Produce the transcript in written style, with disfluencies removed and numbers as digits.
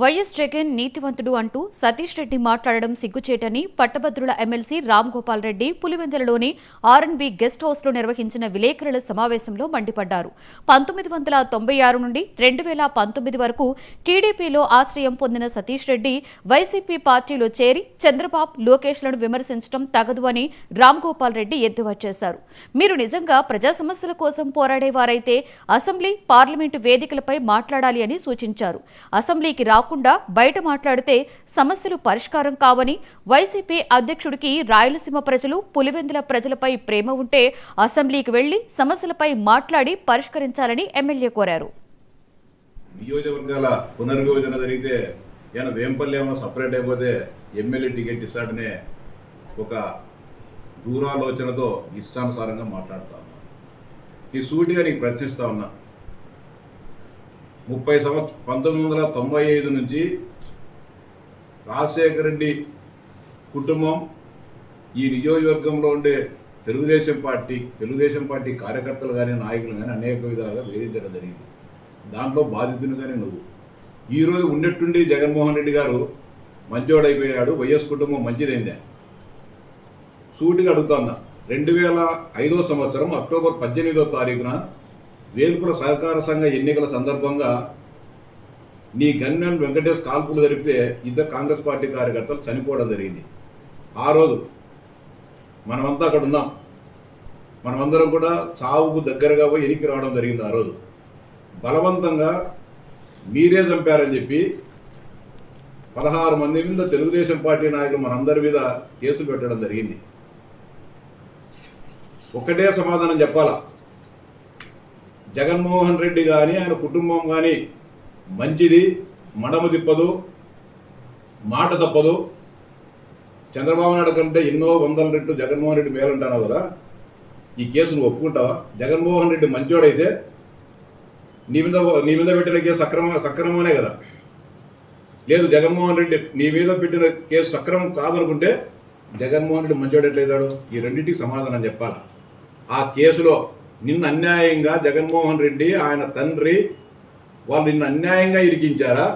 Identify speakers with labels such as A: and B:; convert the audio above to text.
A: YS Jagan నీతివంతుడు అంటూ సతీష్ రెడ్డి మాట్లాడడం సిగ్గుచేటని పట్టభద్రుల ఎమ్మెల్సీ రామ్ గోపాల్ రెడ్డి పులివెందులలోని ఆర్ఎన్బి గెస్ట్ హౌస్లో నిర్వహించిన విలేకరుల సమావేశంలో మండిపడ్డారు. 1996 నుండి 2019 వరకు టీడీపీలో ఆశ్రయం పొందిన సతీష్ రెడ్డి వైసీపీ పార్టీలో చేరి చంద్రబాబు, లోకేష్లను విమర్శించడం తగదు అని రామ్ గోపాల్ రెడ్డి ఎద్దేవా చేశారు. మీరు నిజంగా ప్రజా సమస్యల కోసం పోరాడేవారైతే అసెంబ్లీ, పార్లమెంటు వేదికలపై మాట్లాడాలి అని సూచించారు. అసెంబ్లీకి రాకుండా బయట మాట్లాడితే సమస్యలు పరిష్కారం కావని, వైసీపీ అధ్యక్షుడికి రాయలసీమ ప్రజలు, పులివెందుల ప్రజలపై ప్రేమ ఉంటే అసెంబ్లీకి వెళ్లి సమస్యలపై మాట్లాడి పరిష్కరించాలని ఎమ్మెల్యే కోరారు.
B: నియోజకవర్గాల పునర్విభజన జరిగితే వేంపల్లి ఏమైనా సపరేట్ అయిపోతే ఎమ్మెల్యే టికెట్ ఇస్తాడనే ఒక దూరాలోచనతో ఇష్టానుసారంగా మాట్లాడుతా ఉన్నా. ఈ సూటిగా నీకు ప్రశ్నిస్తా ఉన్నా. 1995 నుంచి రాజశేఖర రెడ్డి కుటుంబం ఈ నియోజకవర్గంలో ఉండే తెలుగుదేశం పార్టీ కార్యకర్తలు కానీ, నాయకులు కానీ అనేక విధాలుగా వేధించడం జరిగింది. దాంట్లో బాధితులు కానీ నువ్వు ఈరోజు ఉన్నట్టుండి జగన్మోహన్ రెడ్డి గారు మంచోడైపోయాడు, వైఎస్ కుటుంబం మంచిదైందే. సూటిగా అడుగుతున్నా. 2005 సంవత్సరం అక్టోబర్ 18వ తారీఖున వేల్పుల సహకార సంఘ ఎన్నికల సందర్భంగా నీ గన్మెన్ వెంకటేష్ కాల్పులు జరిపితే ఇద్దరు కాంగ్రెస్ పార్టీ కార్యకర్తలు చనిపోవడం జరిగింది. ఆ రోజు మనమంతా అక్కడ ఉన్నాం. మనమందరం కూడా చావుకు దగ్గరగా పోయి ఎనికి రావడం జరిగింది. ఆ రోజు బలవంతంగా మీరే చంపారని చెప్పి 16 మంది మీద తెలుగుదేశం పార్టీ నాయకులు మనందరి మీద కేసులు పెట్టడం జరిగింది. ఒక్కటే సమాధానం చెప్పాలా, జగన్మోహన్ రెడ్డి కానీ ఆయన కుటుంబం కానీ మంచిది, మడమ తిప్పదు, మాట తప్పదు. చంద్రబాబు నాయుడు కంటే ఎన్నో వందల రెట్లు జగన్మోహన్ రెడ్డి మేలుంటాను కదా. ఈ కేసు నువ్వు ఒప్పుకుంటావా? జగన్మోహన్ రెడ్డి మంచోడైతే నీ మీద పెట్టిన కేసు సక్రమనే కదా. లేదు, జగన్మోహన్ రెడ్డి నీ మీద పెట్టిన కేసు సక్రమం కాదనుకుంటే జగన్మోహన్ రెడ్డి మంచోడెట్లయితాడు? ఈ రెండింటికి సమాధానం చెప్పాలి. ఆ కేసులో నిన్ను అన్యాయంగా జగన్మోహన్ రెడ్డి, ఆయన తండ్రి వాళ్ళు నిన్ను అన్యాయంగా ఇరికించారా?